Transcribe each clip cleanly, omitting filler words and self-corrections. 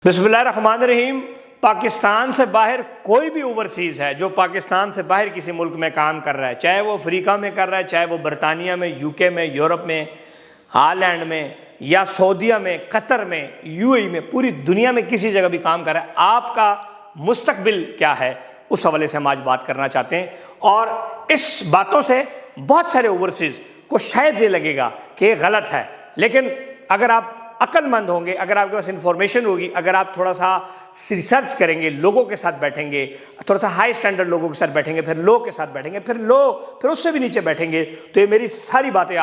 बिस्मिल्लाहिर्रहमानिर्रहीम। पाकिस्तान से बाहर कोई भी ओवरसीज़ है जो पाकिस्तान से बाहर किसी मुल्क में काम कर रहा है, चाहे वो अफ्रीका में कर रहा है, चाहे वो बरतानिया में, यूके में, यूरोप में, हालैंड में या सऊदीया में, कतर में, यूएई में, पूरी दुनिया में किसी जगह भी काम कर रहा है, आपका मुस्तकबिल क्या है, उस हवाले से हम आज बात करना चाहते हैं। और इस बातों से बहुत सारे ओवरसीज़ को शायद ये लगेगा कि ये गलत है, लेकिन अगर आप अक्लमंद होंगे, अगर आपके पास इंफॉर्मेशन होगी, अगर आप थोड़ा सा रिसर्च करेंगे, लोगों के साथ बैठेंगे, थोड़ा सा हाई स्टैंडर्ड लोगों के साथ बैठेंगे, फिर लो के साथ बैठेंगे, फिर उससे भी नीचे बैठेंगे, तो ये मेरी सारी बातें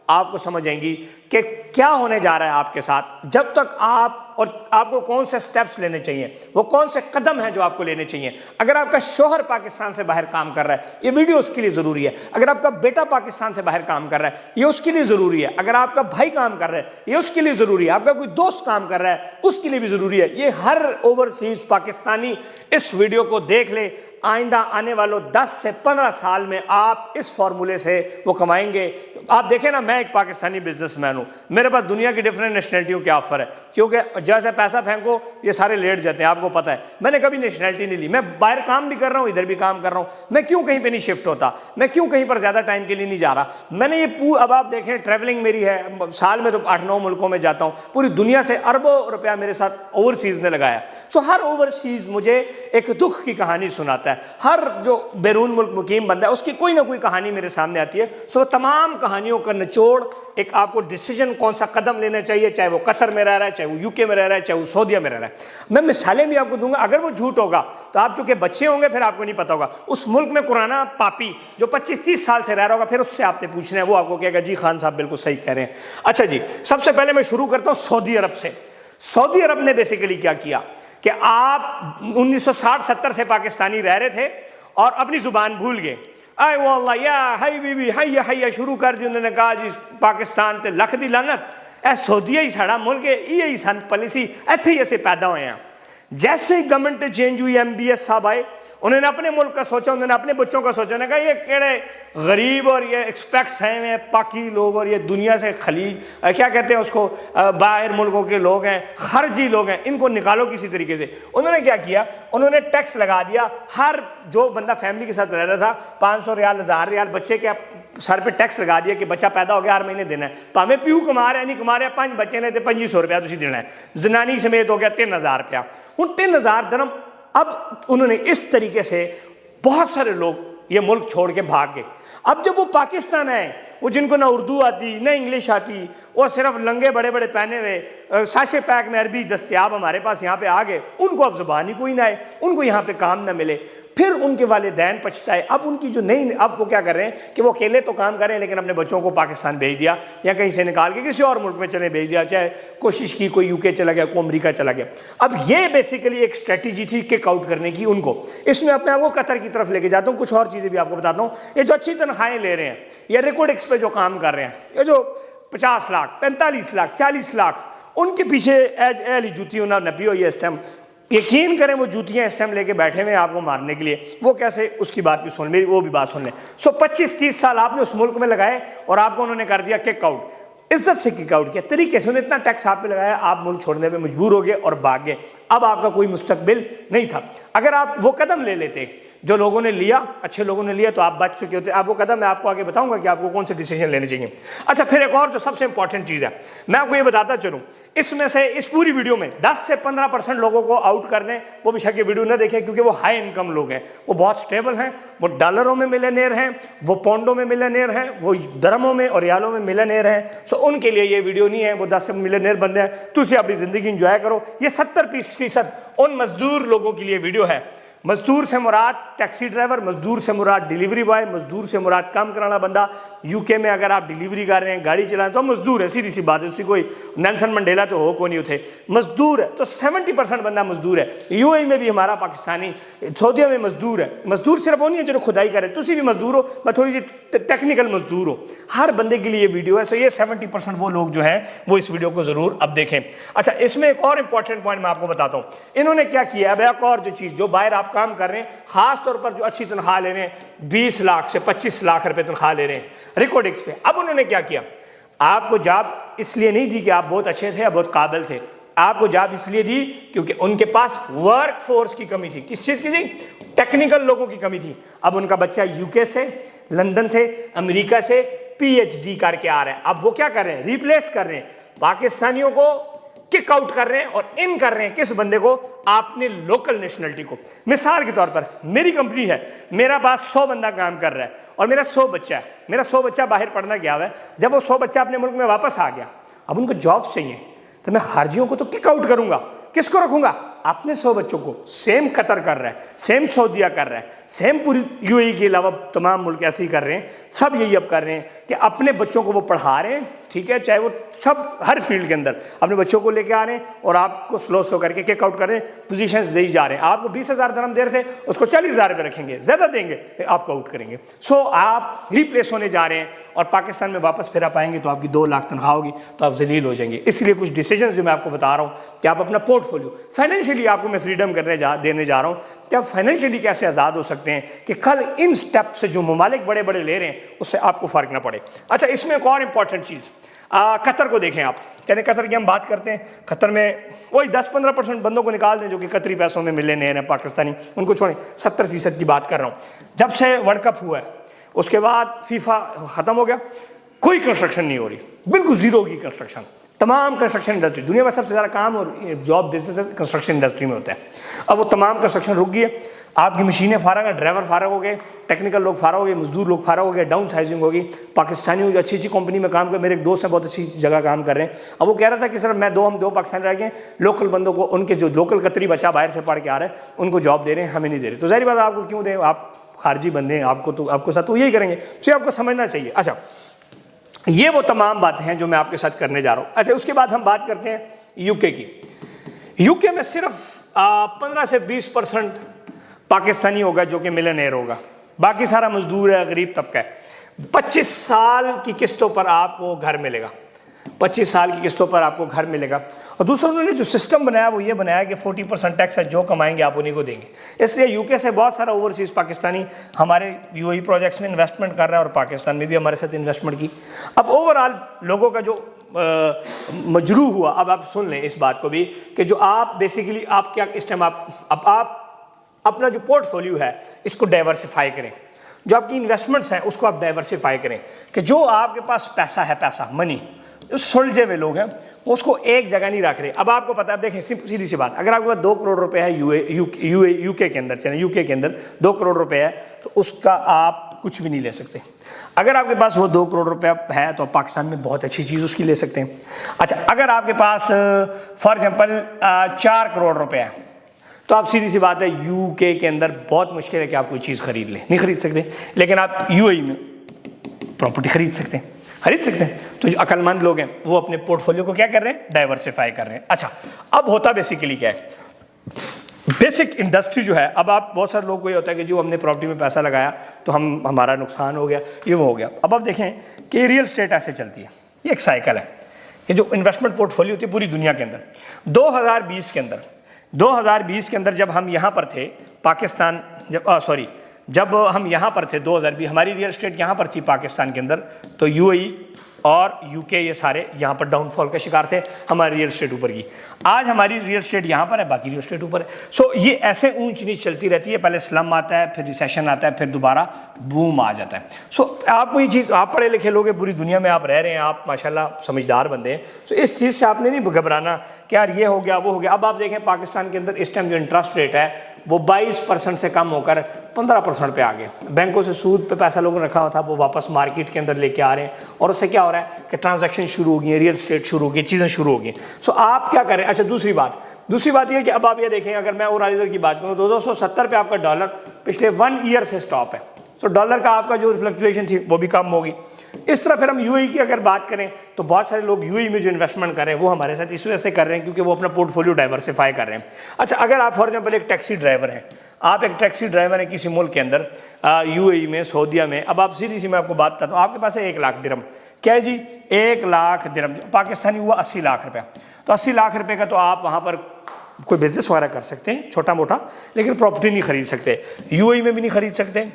आपको समझ आएंगी कि क्या होने जा रहा है आपके साथ। जब तक आपको कौन से स्टेप्स लेने चाहिए, वो कौन से कदम हैं जो आपको लेने चाहिए। अगर आपका शोहर पाकिस्तान से बाहर काम कर रहा है, ये वीडियो उसके लिए ज़रूरी है। अगर आपका बेटा पाकिस्तान से बाहर काम कर रहा है, ये उसके लिए ज़रूरी है। अगर आपका भाई काम कर रहा है, ये उसके लिए ज़रूरी है। आपका कोई दोस्त काम कर रहा है, उसके लिए भी ज़रूरी है। ये हर ओवरसीज़ पाकिस्तानी इस वीडियो को देख ले। आइंदा आने वालों 10 से 15 साल में आप इस फार्मूले से वो कमाएंगे। आप देखें ना, मैं एक पाकिस्तानी बिजनेसमैन हूँ, मेरे पास दुनिया की डिफरेंट नेशनलिटियों के ऑफर है, क्योंकि जैसे पैसा फेंको ये सारे लेट जाते हैं, आपको पता है। मैंने कभी नेशनलिटी नहीं ली, मैं बाहर काम भी कर रहा हूँ, इधर भी काम कर रहा हूँ। मैं क्यों कहीं पर नहीं शिफ्ट होता, मैं क्यों कहीं पर ज़्यादा टाइम के लिए नहीं जा रहा। मैंने ये अब आप देखें, ट्रैवलिंग मेरी है, साल में तो 8-9 मुल्कों में जाता हूँ, पूरी दुनिया से अरबों रुपया मेरे साथ ओवरसीज़ ने लगाया। सो हर ओवरसीज़ मुझे एक दुख की कहानी सुनाता है। हर जो बैरून मुल्क मुकीम बंदा है, उसकी कोई ना कोई कहानी मेरे सामने आती है। सो तमाम कहानियों का निचोड़ एक आपको डिसीजन कौन सा कदम लेना चाहिए, चाहे वो कतर में रह रहा है, चाहे वो यूके में रह रहा है, चाहे वो सऊदीया में रह रहा है। मैं मिसालें भी आपको दूंगा, अगर वो झूठ होगा तो आप चूंकि बच्चे होंगे, फिर आपको नहीं पता होगा। उस मुल्क में कुराना पापी जो 25-30 साल से रह रहा होगा, फिर उससे आपने पूछना है, वो आपको कहेगा जी खान साहब बिल्कुल सही कह रहे हैं। अच्छा जी, सबसे पहले मैं शुरू करता हूँ सऊदी अरब से। सऊदी अरब ने बेसिकली क्या किया कि आप 1960-70 से पाकिस्तानी रह रहे थे और अपनी जुबान भूल गए। आए वो अल्लाह या हाई बीबी हैया हैया शुरू कर दी। उन्होंने कहा जी पाकिस्तान ते लख दी लानत, ए सऊदीया ही साड़ा मुल्क है, यही सन पॉलिसी, इत्थे ही ऐसे पैदा हुए हैं। जैसे ही गवर्नमेंट चेंज हुई, MBS साहब आए, उन्होंने अपने मुल्क का सोचा, उन्होंने अपने बच्चों का सोचा। उन्होंने कहा ये केड़े गरीब और ये एक्सपेक्ट्स हैं पाकी लोग, और ये दुनिया से खलीज क्या कहते हैं उसको, बाहर मुल्कों के लोग हैं, खर्जी लोग हैं, इनको निकालो किसी तरीके से। उन्होंने क्या किया, उन्होंने टैक्स लगा दिया। हर जो बंदा फैमिली के साथ रह रहा था, 500 रियाल, 1000 रियाल बच्चे के सर पे टैक्स लगा दिया कि बच्चा पैदा हो गया, हर महीने देना है। भावें प्यू कमा रहे नहीं कमा रहे, 5 बच्चे ने तो 2500 रुपया तुम देना है। जनानी समेत हो गया 3000 रुपया। उन 3000 दिरहम अब उन्होंने इस तरीके से बहुत सारे लोग ये मुल्क छोड़ के भाग गए। अब जब वो पाकिस्तान आए, वो जिनको ना उर्दू आती ना इंग्लिश आती, वो सिर्फ लंगे बड़े बड़े पहने हुए, साशे पैक में अरबी दस्तयाब हमारे पास यहाँ पे आ गए। उनको अब ज़ुबान ही कोई ना आए, उनको यहाँ पे काम ना मिले। फिर उनके वालिदैन पछताए। अब उनकी जो नई, अब वो क्या कर रहे हैं कि वो अकेले तो काम कर रहे हैं, लेकिन अपने बच्चों को पाकिस्तान भेज दिया या कहीं से निकाल के किसी और मुल्क में चले भेज दिया। चाहे कोशिश की, कोई यूके चला गया, कोई अमेरिका चला गया। अब ये बेसिकली एक स्ट्रेटजी थी किक आउट करने की उनको। इसमें अपने आप को कतर की तरफ लेके जाता हूँ। कुछ और चीज़ें भी आपको बताता हूँ। ये जो अच्छी तनख्वाहें ले रहे हैं, या रिकॉर्डिक्स पे जो काम कर रहे हैं, ये जो 50 लाख, 45 लाख, 40 लाख, उनके पीछे एली जूतियों ना नबी हो। ये इस टाइम यकीन करें वो जूतियां इस टाइम लेके बैठे हुए हैं आपको मारने के लिए। वो कैसे, उसकी बात भी सुन, मेरी वो भी बात सुन लें। 25-30 साल आपने उस मुल्क में लगाए और आपको उन्होंने कर दिया किक आउट, इज्जत से किक आउट किया, तरीके से उन्होंने इतना टैक्स आप पे लगाया, आप मुल्क छोड़ने पे मजबूर हो गए और भाग गए। अब आपका कोई मुस्तकबिल नहीं था। अगर आप वो कदम ले लेते जो लोगों ने लिया, अच्छे लोगों ने लिया, तो आप बच चुके होते। आप वो कदम मैं आपको आगे बताऊंगा कि आपको कौन से डिसीजन लेने चाहिए। अच्छा, फिर एक और जो सबसे इंपॉर्टेंट चीज़ है, मैं आपको ये बताता चलूँ, इसमें से इस पूरी वीडियो में 10 से 15% लोगों को आउट कर दें। वो भी शक वीडियो ना देखें, क्योंकि वो हाई इनकम लोग हैं, वो बहुत स्टेबल हैं, वो डॉलरों में मिलियनेयर हैं, वो पौंडों में मिलियनेयर हैं, वो दरमों में और रियालों में मिलियनेयर हैं। सो उनके लिए ये वीडियो नहीं है। वो 10 से मिलियनेयर बंदे हैं, तो उसे अपनी ज़िंदगी इंजॉय करो। ये 70% उन मजदूर लोगों के लिए वीडियो है। मजदूर से मुराद टैक्सी ड्राइवर, मजदूर से मुराद डिलीवरी बॉय, मजदूर से मुराद काम कराना बंदा। यूके में अगर आप डिलीवरी कर रहे हैं, गाड़ी चला रहे हैं, तो मजदूर है, सीधी सी बात है। उसी कोई नेल्सन मंडेला तो हो को नहीं उठे, मजदूर है। तो 70% बंदा मजदूर है। यूएई में भी हमारा पाकिस्तानी, सऊदीया में मजदूर है। मजदूर सिर्फ वो नहीं है जो खुदाई करे, तुम भी मजदूर हो, बस थोड़ी सी टेक्निकल मजदूर हो। हर बंदे के लिए ये वीडियो है। सो ये 70% वो लोग जो हैं वो इस वीडियो को ज़रूर अब देखें। अच्छा, इसमें एक और इंपॉर्टेंट पॉइंट मैं आपको बताता हूँ। इन्होंने क्या किया, अब एक और जो चीज़, जो बाहर आप काम कर रहे हैं, खास तौर पर जो अच्छी तनख्वाह ले रहे हैं, 20 लाख से 25 लाख रुपए तनख्वाह ले रहे हैं रिकॉर्डिक्स पे। अब उन्होंने क्या किया, आपको जॉब इसलिए नहीं दी कि आप बहुत अच्छे थे या बहुत काबिल थे, आपको जॉब इसलिए दी क्योंकि उनके पास वर्क फोर्स की कमी थी। किस चीज़ की थी? टेक्निकल लोगों की कमी थी। अब उनका बच्चा यूके से, लंदन से, अमेरिका से पीएचडी करके आ रहे हैं। अब वो क्या कर रहे हैं? रिप्लेस कर रहे हैं, पाकिस्तानियों को किक आउट कर रहे हैं और इन कर रहे हैं किस बंदे को? आपने लोकल नेशनलिटी को। मिसाल के तौर पर मेरी कंपनी है, मेरा पास 100 बंदा काम कर रहा है और मेरा 100 बच्चा है, मेरा 100 बच्चा बाहर पढ़ना गया हुआ है। जब वो 100 बच्चा अपने मुल्क में वापस आ गया, अब उनको जॉब्स चाहिए, तो मैं खारजियों को तो किक आउट करूंगा, किसको रखूंगा? अपने 100 बच्चों को। सेम कतर कर रहा है, सेम सऊदीया कर रहा है, सेम पूरी यूएई के अलावा तमाम मुल्क ऐसे ही कर रहे हैं। सब यही अब कर रहे हैं कि अपने बच्चों को वो पढ़ा रहे हैं, ठीक है, चाहे वो सब हर फील्ड के अंदर अपने बच्चों को लेके आ रहे हैं और आपको स्लो करके किक आउट कर रहे हैं, पोजीशंस दे जा रहे हैं। आपको 20,000 दरहम दे रहे थे, उसको 40,000 रुपये रखेंगे, ज़्यादा देंगे, आपको आउट करेंगे। सो आप रिप्लेस होने जा रहे हैं और पाकिस्तान में वापस फिर आप आएंगे तो आपकी 2 लाख तनख्वाह होगी, तो आप जलील हो जाएंगे। इसलिए कुछ डिसीजंस जो मैं आपको बता रहा हूँ कि आप अपना पोर्टफोलियो फाइनेंशियली आपको मैं फ्रीडम देने जा रहा हूँ कि आप फाइनेंशियली कैसे आज़ाद हो सकते हैं कि कल इन स्टेप से जो ममालिक बड़े बड़े ले रहे हैं उससे आपको फ़र्क ना पड़े। अच्छा, इसमें एक और इंपॉर्टेंट चीज़, कतर को देखें आप। चलिए कतर की हम बात करते हैं। कतर में वही 10-15% बंदों को निकाल दें जो कि कतरी पैसों में मिलियनेयर हैं पाकिस्तानी, उनको छोड़ें। 70% की बात कर रहा हूँ। जब से वर्ल्ड कप हुआ है उसके बाद फीफा ख़त्म हो गया, कोई कंस्ट्रक्शन नहीं हो रही, बिल्कुल ज़ीरो की कंस्ट्रक्शन। तमाम कंस्ट्रक्शन इंडस्ट्री, दुनिया में सबसे ज़्यादा काम और जॉब बिजनेस कंस्ट्रक्शन इंडस्ट्री में होता है। अब वो तमाम कंस्ट्रक्शन रुक गई है, आपकी मशीनें फारग हैं, ड्राइवर फारग हो गए, टेक्निकल लोग फारग हो गए, मजदूर लोग फारग हो गए, डाउन साइजिंग होगी। पाकिस्तानी जो अच्छी कंपनी में काम कर, मेरे एक दोस्त हैं बहुत अच्छी जगह काम कर रहे हैं, अब वो कह रहा था कि सर हम दो पाकिस्तानी रह गए, लोकल बंदों को, उनके जो लोकल कतरी बच्चा बाहर से पढ़ के आ रहे हैं उनको जॉब दे रहे हैं, हमें नहीं दे रहे। तो ज़ाहिर बात आपको क्यों दें, आप खारजी बंदे हैं, आपको साथ तो यही करेंगे, तो आपको समझना चाहिए। अच्छा, ये वो तमाम बातें हैं जो मैं आपके साथ करने जा रहा हूँ। अच्छा, उसके बाद हम बात करते हैं यूके की। यूके में सिर्फ 15 से 20% पाकिस्तानी होगा जो कि मिलियनेयर होगा, बाकी सारा मजदूर है, गरीब तबका है। 25 साल की किस्तों पर आपको घर मिलेगा, 25 साल की किस्तों पर आपको घर मिलेगा। और दूसरा उन्होंने जो सिस्टम बनाया वो ये बनाया कि 40% टैक्स है, जो कमाएंगे आप उन्हीं को देंगे। इसलिए यूके से बहुत सारा ओवरसीज़ पाकिस्तानी हमारे यूएई प्रोजेक्ट्स में इन्वेस्टमेंट कर रहा है और पाकिस्तान में भी हमारे साथ इन्वेस्टमेंट की। अब ओवरऑल लोगों का जो मजरू हुआ, अब आप सुन लें इस बात को भी कि जो आप बेसिकली आप क्या इस टाइम आप अपना जो पोर्टफोलियो है इसको डाइवर्सिफाई करें, जो आपकी इन्वेस्टमेंट्स हैं उसको आप डाइवर्सिफाई करें कि जो आपके पास पैसा है, पैसा मनी, जो सुलझे हुए लोग हैं उसको एक जगह नहीं रख रहे। अब आपको पता है, देखें सीधी सी बात, अगर आपके पास 2 करोड़ रुपए है यूके के अंदर, चलिए यूके के अंदर 2 करोड़ रुपए है तो उसका आप कुछ भी नहीं ले सकते। अगर आपके पास वो 2 करोड़ रुपया है तो पाकिस्तान में बहुत अच्छी चीज़ उसकी ले सकते हैं। अच्छा, अगर आपके पास फॉर एग्जांपल 4 करोड़ रुपए है तो आप सीधी सी बात है यूके के अंदर बहुत मुश्किल है कि आप कोई चीज़ खरीद लें, नहीं खरीद सकते। लेकिन आप यूएई में प्रॉपर्टी खरीद सकते हैं। तो जो अक्लमंद लोग हैं वो अपने पोर्टफोलियो को क्या कर रहे हैं? डाइवर्सिफाई कर रहे हैं। अच्छा, अब होता बेसिकली क्या है, बेसिक इंडस्ट्री जो है, अब आप बहुत सारे लोग को ये होता है कि जो हमने प्रॉपर्टी में पैसा लगाया तो हमारा नुकसान हो गया, ये वो हो गया। अब आप देखें कि रियल स्टेट ऐसे चलती है, ये एक साइकिल है। ये जो इन्वेस्टमेंट पोर्टफोलियो होती है पूरी दुनिया के अंदर, 2020 के अंदर जब हम यहाँ पर थे पाकिस्तान, जब हम यहाँ पर थे 2020, हमारी रियल स्टेट यहाँ पर थी पाकिस्तान के अंदर, तो यूएई और यूके ये सारे यहाँ पर डाउनफॉल का शिकार थे, हमारी रियल स्टेट ऊपर की। आज हमारी रियल स्टेट यहाँ पर है, बाकी रियल स्टेट ऊपर है। सो ये ऐसे ऊंच नीच चलती रहती है, पहले स्लम आता है, फिर रिसेशन आता है, फिर दोबारा बूम आ जाता है। सो आपको ये चीज़, आप पढ़े लिखे लोग हैं, पूरी दुनिया में आप रह रहे हैं, आप माशाल्लाह समझदार बंदे हैं, सो इस चीज़ से आपने नहीं घबराना कि यार ये हो गया वो हो गया। अब आप देखें पाकिस्तान के अंदर इस टाइम जो इंटरेस्ट रेट है वो 22% से कम होकर 15% पे आ गया। बैंकों से सूद पे पैसा लोगों ने रखा हुआ था वो वापस मार्केट के अंदर लेके आ रहे हैं, और उससे क्या हो रहा है कि ट्रांजैक्शन शुरू हो गई है, रियल स्टेट शुरू हो गई, चीज़ें शुरू हो गई। सो आप क्या करें। अच्छा, दूसरी बात ये कि अब आप ये देखें, अगर मैं और इधर की बात करूँ 270 पे आपका डॉलर पिछले 1 ईयर से स्टॉप है। सो डॉलर का आपका जो फ्लक्चुएशन थी वो भी कम होगी। इस तरह फिर हम यूएई की अगर बात करें तो बहुत सारे लोग यूएई में जो इन्वेस्टमेंट कर रहे हैं वो हमारे साथ इस वजह से कर रहे हैं क्योंकि वो अपना पोर्टफोलियो डाइवर्सिफाई कर रहे हैं। अच्छा, अगर आप फॉर एग्जांपल एक टैक्सी ड्राइवर हैं, आप एक टैक्सी ड्राइवर हैं किसी मुल्क के अंदर, यूएई में, सऊदीया में, अब आप सीधी सी मैं आपको बात बताता हूँ, आपके पास है 1 लाख दिरहम, क्या है जी 1 लाख दिरहम, पाकिस्तानी हुआ 80 लाख रुपया। तो 80 लाख रुपये का तो आप वहाँ पर कोई बिजनेस वगैरह कर सकते हैं छोटा मोटा, लेकिन प्रॉपर्टी नहीं खरीद सकते, यूएई में भी नहीं खरीद सकते,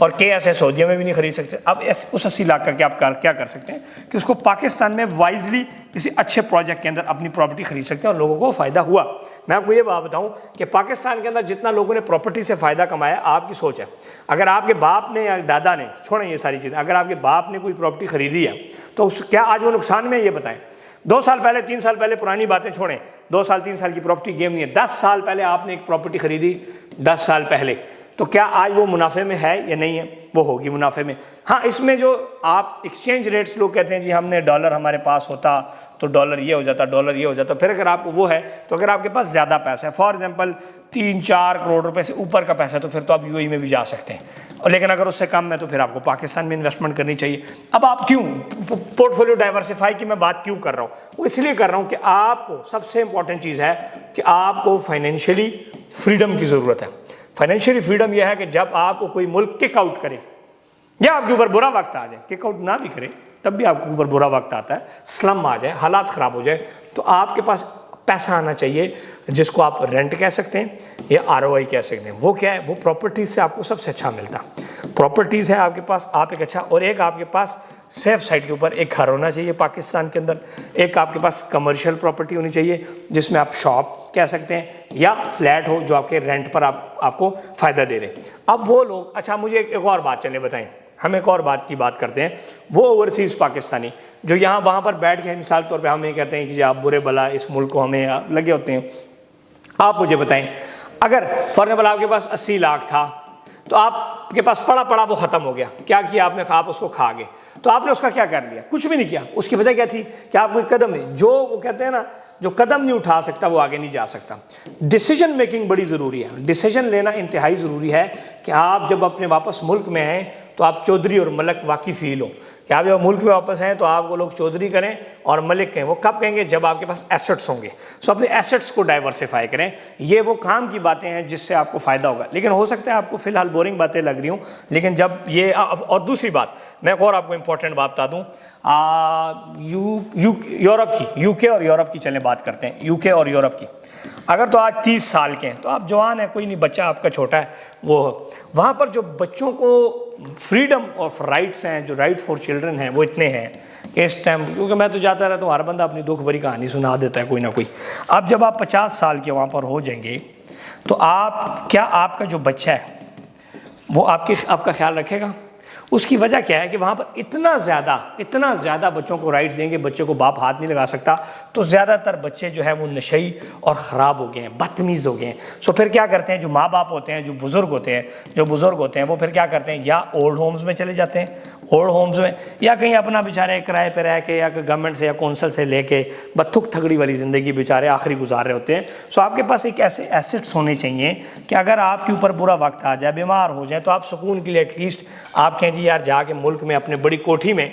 और KSA सऊदीया में भी नहीं खरीद सकते। अब उस 80 लाख करके आप क्या कर सकते हैं कि उसको पाकिस्तान में वाइजली किसी अच्छे प्रोजेक्ट के अंदर अपनी प्रॉपर्टी खरीद सकते हैं और लोगों को फ़ायदा हुआ। मैं आपको ये बात बताऊं कि पाकिस्तान के अंदर जितना लोगों ने प्रॉपर्टी से फ़ायदा कमाया, आपकी सोच है। अगर आपके बाप ने या दादा ने, छोड़ें ये सारी चीज़ें, अगर आपके बाप ने कोई प्रॉपर्टी खरीदी है तो क्या आज वो नुकसान में है? ये बताएं। 2 साल पहले, 3 साल पहले, पुरानी बातें छोड़ें, 2 साल 3 साल की प्रॉपर्टी गेम नहीं है। 10 साल पहले आपने एक प्रॉपर्टी खरीदी, 10 साल पहले, तो क्या आज वो मुनाफे में है या नहीं है? वो होगी मुनाफे में। हाँ, इसमें जो आप एक्सचेंज रेट्स, लोग कहते हैं जी हमने डॉलर हमारे पास होता तो डॉलर ये हो जाता, डॉलर ये हो जाता। फिर अगर आपको वो है तो अगर आपके पास ज़्यादा पैसा है, फॉर एग्जांपल 3-4 करोड़ रुपए से ऊपर का पैसा है, तो फिर तो आप UAE में भी जा सकते हैं। और लेकिन अगर उससे कम है तो फिर आपको पाकिस्तान में इन्वेस्टमेंट करनी चाहिए। अब आप क्यों पोर्टफोलियो डाइवर्सिफाई की मैं बात क्यों कर रहा हूँ? वो इसलिए कर रहा हूँ कि आपको सबसे इंपॉर्टेंट चीज़ है कि आपको फाइनेंशियली फ्रीडम की ज़रूरत है। फाइनेंशियली फ्रीडम यह है कि जब आपको कोई मुल्क किक आउट करे या आपके ऊपर बुरा वक्त आ जाए, किक आउट ना भी करे तब भी आपके ऊपर बुरा वक्त आता है, स्लम आ जाए, हालात ख़राब हो जाए, तो आपके पास पैसा आना चाहिए जिसको आप रेंट कह सकते हैं या ROI कह सकते हैं। वो क्या है? वो प्रॉपर्टीज़ से आपको सबसे अच्छा मिलता है। प्रॉपर्टीज़ है आपके पास, आप एक अच्छा, और एक आपके पास सेफ साइड के ऊपर एक घर होना चाहिए पाकिस्तान के अंदर, एक आपके पास कमर्शियल प्रॉपर्टी होनी चाहिए जिसमें आप शॉप कह सकते हैं या फ्लैट हो जो आपके रेंट पर आपको फ़ायदा दे रहे। अब वो लोग, अच्छा मुझे एक और बात चले बताएं, हम एक और बात की बात करते हैं, वो ओवरसीज़ पाकिस्तानी जो यहाँ वहाँ पर बैठ के मिसाल तौर पे हमें कहते हैं कि आप बुरे भला इस मुल्क को हमें लगे होते हैं। आप मुझे बताएं, अगर फॉर एग्जाम्पल आपके पास 80 लाख था तो आपके पास पड़ा पड़ा वो ख़त्म हो गया, क्या किया आपने? आप उसको खा गए, तो आपने उसका क्या कर लिया? कुछ भी नहीं किया। उसकी वजह क्या थी कि आप कोई कदम नहीं, जो वो कहते हैं ना, जो कदम नहीं उठा सकता वो आगे नहीं जा सकता। डिसीजन मेकिंग बड़ी ज़रूरी है, डिसीजन लेना इंतहाई ज़रूरी है कि आप जब अपने वापस मुल्क में हैं तो आप चौधरी और मलक वाकई फील हो कि आप जब मुल्क में वापस हैं तो आपको लोग चौधरी करें और मलिक कहें। वो कब कहेंगे? जब आपके पास एसेट्स होंगे। सो अपने एसेट्स को डाइवर्सिफाई करें। ये वो काम की बातें हैं जिससे आपको फ़ायदा होगा। लेकिन हो सकता है आपको फ़िलहाल बोरिंग बातें लग रही हूँ, लेकिन जब ये और दूसरी बात मैं एक और आपको इंपॉर्टेंट बात बता दूँ, यूरोप की, UK और यूरोप की चलें बात करते हैं, UK और यूरोप की। अगर तो आज 30 साल के हैं तो आप जवान हैं, कोई नहीं, बच्चा आपका छोटा है, वो वहाँ पर जो बच्चों को फ्रीडम ऑफ राइट्स हैं, जो राइट्स फॉर चिल्ड्रन हैं, वो इतने हैं कि इस टाइम, क्योंकि मैं तो जाता रहता हूँ, हर बंदा अपनी दुख भरी कहानी सुना देता है कोई ना कोई। अब जब आप 50 साल के वहाँ पर हो जाएंगे तो आपका जो बच्चा है वो आपका ख्याल रखेगा? उसकी वजह क्या है कि वहाँ पर इतना ज़्यादा बच्चों को राइट्स देंगे, बच्चे को बाप हाथ नहीं लगा सकता, तो ज़्यादातर बच्चे जो है वो नशई और ख़राब हो गए हैं, बदतमीज़ हो गए हैं। सो फिर क्या करते हैं, जो माँ बाप होते हैं, जो बुज़ुर्ग होते हैं, वो फिर क्या करते हैं, या ओल्ड होम्स में चले जाते हैं, ओल्ड होम्स में, या कहीं अपना बेचारे किराए पे रह के या गवर्नमेंट से या कौंसल से लेके बथुक थगड़ी वाली ज़िंदगी बेचारे आखिरी गुजार रहे होते हैं। सो आपके पास एक ऐसे एसेट्स होने चाहिए कि अगर आपके ऊपर बुरा वक्त आ जाए, बीमार हो जाए, तो आप सुकून के लिए एटलीस्ट आप कहें जी यार जाके मुल्क में अपने बड़ी कोठी में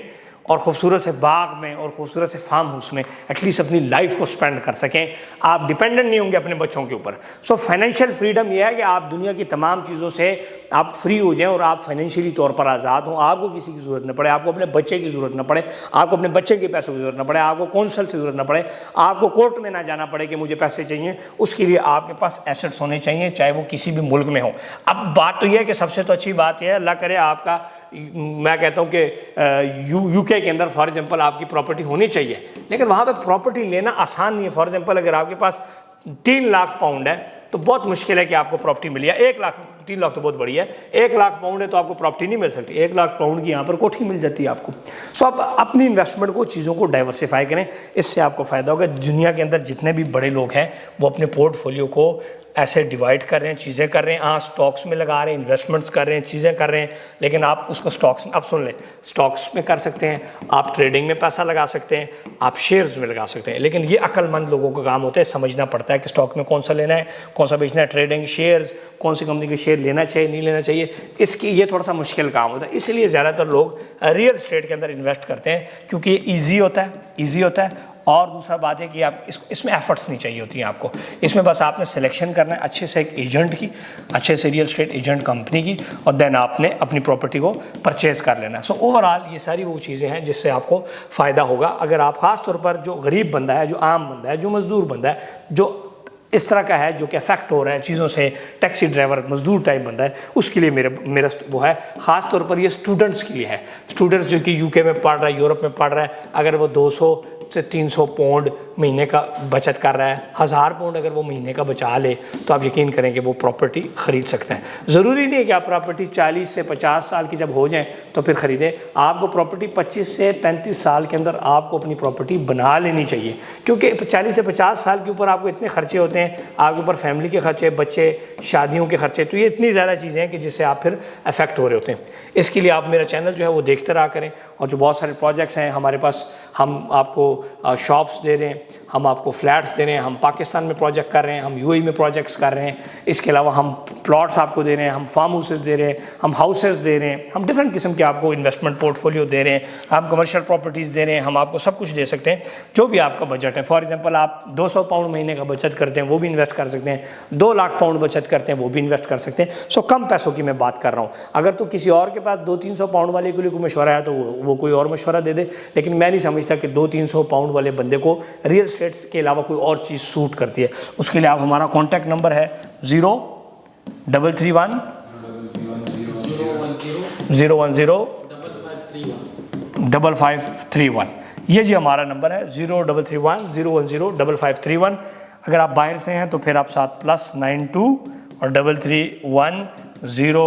और ख़ूबसूरत से बाग में और ख़ूबसूरत से फार्म हाउस में एटलीस्ट अपनी लाइफ को स्पेंड कर सकें। आप डिपेंडेंट नहीं होंगे अपने बच्चों के ऊपर। सो फाइनेंशियल फ्रीडम यह है कि आप दुनिया की तमाम चीज़ों से आप फ्री हो जाएं और आप फाइनेंशियली तौर पर आज़ाद हों। आपको किसी की ज़रूरत न पड़े, आपको अपने बच्चे की ज़रूरत न पड़े, आपको अपने बच्चे के पैसों की ज़रूरत न पड़े, आपको कौंसल से ज़रूरत न पड़े, आपको कोर्ट में ना जाना पड़े कि मुझे पैसे चाहिए। उसके लिए आपके पास एसेट्स होने चाहिए, चाहे वो किसी भी मुल्क में हो। अब बात तो यह है कि सबसे तो अच्छी बात यह है, अल्लाह करे आपका, मैं कहता हूँ कि UK के अंदर फॉर एग्जांपल आपकी प्रॉपर्टी होनी चाहिए, लेकिन वहाँ पे प्रॉपर्टी लेना आसान नहीं है। फॉर एग्जांपल अगर आपके पास 3 लाख पाउंड है तो बहुत मुश्किल है कि आपको प्रॉपर्टी मिली है। 1 लाख, 3 लाख तो बहुत बड़ी है, 1 लाख पाउंड है तो आपको प्रॉपर्टी नहीं मिल सकती। 1 लाख पाउंड की यहाँ पर कोठी मिल जाती है आपको। सो आप अपनी इन्वेस्टमेंट को, चीज़ों को डाइवर्सिफाई करें, इससे आपको फ़ायदा होगा। दुनिया के अंदर जितने भी बड़े लोग हैं वो अपने पोर्टफोलियो को ऐसे डिवाइड कर रहे हैं, चीज़ें कर रहे हैं, हाँ स्टॉक्स में लगा रहे हैं, इन्वेस्टमेंट्स कर रहे हैं, चीज़ें कर रहे हैं, लेकिन आप उसको स्टॉक्स में, आप सुन लें, स्टॉक्स में कर सकते हैं, आप ट्रेडिंग में पैसा लगा सकते हैं, आप शेयर्स में लगा सकते हैं। लेकिन ये अक्लमंद लोगों का काम होता है, समझना पड़ता है कि स्टॉक में कौन सा लेना है, कौन सा बेचना है, ट्रेडिंग, शेयर्स, कौन सी कंपनी के शेयर लेना चाहिए, नहीं लेना चाहिए, इसकी ये थोड़ा सा मुश्किल काम होता है। इसलिए ज़्यादातर लोग रियल एस्टेट के अंदर इन्वेस्ट करते हैं क्योंकि ये ईजी होता है। और दूसरा बात है कि आप इसमें एफर्ट्स नहीं चाहिए होती हैं आपको, इसमें बस आपने सिलेक्शन करना है अच्छे से एक एजेंट की, अच्छे से रियल एस्टेट एजेंट कंपनी की, और देन आपने अपनी प्रॉपर्टी को परचेज़ कर लेना है। सो ओवरऑल ये सारी वो चीज़ें हैं जिससे आपको फ़ायदा होगा। अगर आप ख़ास तौर पर जो गरीब बंदा है, जो आम बंदा है, जो मज़दूर बंदा है, जो इस तरह का है जो कि अफेक्ट हो रहा है चीज़ों से, टैक्सी ड्राइवर मजदूर टाइप बंदा है, उसके लिए मेरा वो है। ख़ास तौर पर ये स्टूडेंट्स के लिए है। स्टूडेंट्स जो कि यूके में पढ़ रहा है, यूरोप में पढ़ रहा है, अगर वो 200 से 300 पाउंड महीने का बचत कर रहा है, 1000 पाउंड अगर वो महीने का बचा ले, तो आप यकीन करें कि वो प्रॉपर्टी ख़रीद सकते हैं। ज़रूरी नहीं है कि आप प्रॉपर्टी 40 से 50 साल की जब हो जाए तो फिर ख़रीदें। आपको प्रॉपर्टी 25 से 35 साल के अंदर आपको अपनी प्रॉपर्टी बना लेनी चाहिए, क्योंकि 40 से 50 साल के ऊपर आपको इतने खर्चे होते हैं, आपके ऊपर फैमिली के खर्चे, बच्चे, शादियों के खर्चे, तो ये इतनी ज़्यादा चीज़ें हैं कि जिससे आप फिर अफेक्ट हो रहे होते हैं। इसके लिए आप मेरा चैनल जो है वो देखते रहा करें, और जो बहुत सारे प्रोजेक्ट्स हैं हमारे पास, हम आपको शॉप्स दे रहे हैं, हम आपको फ्लैट्स दे रहे हैं, हम पाकिस्तान में प्रोजेक्ट कर रहे हैं, हम यूएई में प्रोजेक्ट्स कर रहे हैं, इसके अलावा हम प्लॉट्स आपको दे रहे हैं, हम फार्म हाउसेस दे रहे हैं, हम हाउसेस दे रहे हैं, हम डिफरेंट किस्म के आपको इन्वेस्टमेंट पोर्टफोलियो दे रहे हैं, हम कमर्शियल प्रॉपर्टीज़ दे रहे हैं, हम आपको सब कुछ दे सकते हैं जो भी आपका बजट है। फॉर एग्जांपल आप 200 पाउंड महीने का बचत करते हैं, वो भी इन्वेस्ट कर सकते हैं, 2 लाख पाउंड बचत करते हैं, वो भी इन्वेस्ट कर सकते हैं। सो कम पैसों की मैं बात कर रहा हूँ। अगर तो किसी और के पास 200-300 पाउंड वाले के लिए कोई मशवरा है तो वो कोई और मशवरा दे दे, लेकिन मैं नहीं समझता कि 200-300 पाउंड वाले बंदे को रियल एस्टेट के अलावा कोई और चीज़ सूट करती है। उसके लिए आप हमारा कॉन्टैक्ट नंबर है 0331 010 5531। ये जी हमारा नंबर है 0331 010 5531। अगर आप बाहर से हैं तो फिर आप साथ +92 और 331 010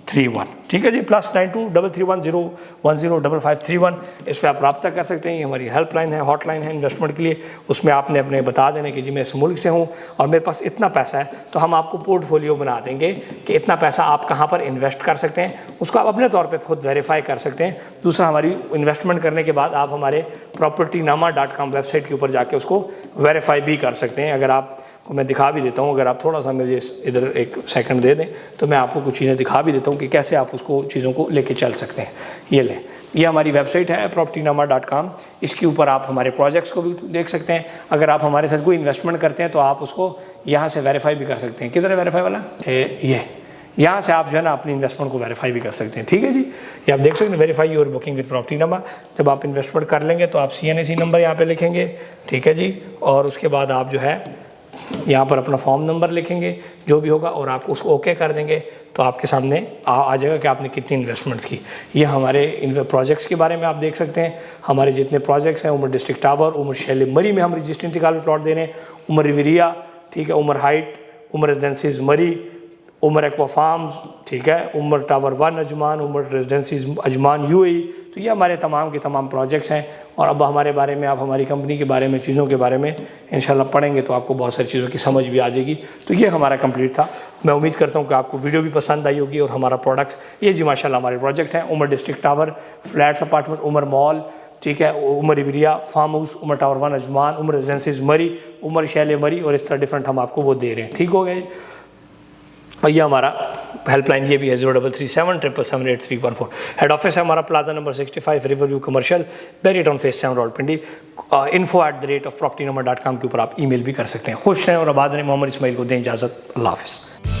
5531, ठीक है जी, +92 331 010 5531। इस पर आप रब्ता कर सकते हैं। ये हमारी हेल्पलाइन है, हॉटलाइन है इन्वेस्टमेंट के लिए। उसमें आपने अपने बता देने कि जी मैं इस मुल्क से हूँ और मेरे पास इतना पैसा है, तो हम आपको पोर्टफोलियो बना देंगे कि इतना पैसा आप कहाँ पर इन्वेस्ट कर सकते हैं, उसको आप अपने तौर पे खुद वेरीफाई कर सकते हैं। दूसरा, हमारी इन्वेस्टमेंट करने के बाद आप हमारे propertynama.com वेबसाइट के ऊपर जाके उसको वेरीफाई भी कर सकते हैं। अगर आप को मैं दिखा भी देता हूँ, अगर आप थोड़ा सा मुझे इधर एक सेकंड दे दें तो मैं आपको कुछ चीज़ें दिखा भी देता हूँ कि कैसे आप उसको चीज़ों को लेके चल सकते हैं। ये लें, ये हमारी वेबसाइट है propertynama.com। इसके ऊपर आप हमारे प्रोजेक्ट्स को भी देख सकते हैं। अगर आप हमारे साथ कोई इन्वेस्टमेंट करते हैं तो आप उसको यहाँ से वेरीफाई भी कर सकते हैं। किधर है वेरीफाई वाला? ये यहाँ से आप जो है ना अपनी इन्वेस्टमेंट को वेरीफाई भी कर सकते हैं, ठीक है जी। ये आप देख सकते हैं, वेरीफाई योर बुकिंग विद प्रॉपर्टीनामा। जब आप इन्वेस्टमेंट कर लेंगे तो आप CNAC नंबर यहाँ पे लिखेंगे, ठीक है जी, और उसके बाद आप जो है यहाँ पर अपना फॉर्म नंबर लिखेंगे जो भी होगा, और आपको उसको ओके कर देंगे तो आपके सामने आ जाएगा कि आपने कितनी इन्वेस्टमेंट्स की। ये हमारे प्रोजेक्ट्स के बारे में आप देख सकते हैं। हमारे जितने प्रोजेक्ट्स हैं, उमर डिस्ट्रिक्ट टावर, उमर शैल मरी में हम रजिस्ट्री इंतकाल में प्लॉट दे रहे हैं, उमर रिवरिया, ठीक है, Umar height, Umar residencies Murree, Umar aqua farms, ठीक है, Umar tower 1 Ajman, Umar residencies Ajman UAE। तो ये हमारे तमाम के तमाम प्रोजेक्ट्स हैं। और अब हमारे बारे में, आप हमारी कंपनी के बारे में, चीज़ों के बारे में इंशाल्लाह पढ़ेंगे तो आपको बहुत सारी चीज़ों की समझ भी आ जाएगी। तो ये हमारा कंप्लीट था। मैं उम्मीद करता हूँ कि आपको वीडियो भी पसंद आई होगी और हमारा प्रोडक्ट्स ये जी माशाल्लाह हमारे प्रोजेक्ट हैं। Umar district tower, flats apartment, Umar mall, ठीक है, Umar Riviera, farm house, Umar tower 1 Ajman, Umar residencies Murree, Umar शैल मरी, और इस तरह डिफरेंट हम आपको वो दे रहे हैं, ठीक हो गया। और ये हमारा हेल्पलाइन ये भी है 0337 777 8314। हेड ऑफिस है हमारा plaza number 65 river view commercial, Bahria town phase 7 Rawalpindi. info@propertynama.com के ऊपर आप ईमेल भी कर सकते हैं। खुश रहें और आबाद रहें। मोहम्मद इस्माइल को दें इजाज़त। अल्लाह हाफ़िज़।